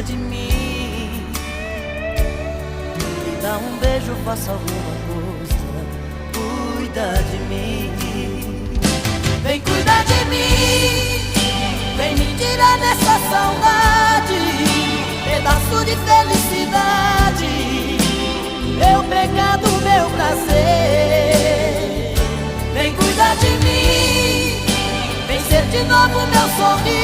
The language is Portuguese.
cuida de mim. Me dá um beijo, faça alguma coisa, cuida de mim. Vem cuidar de mim, vem me tirar dessa saudade, pedaço de felicidade, meu pecado, meu prazer. Vem cuidar de mim, vem ser de novo meu sorriso,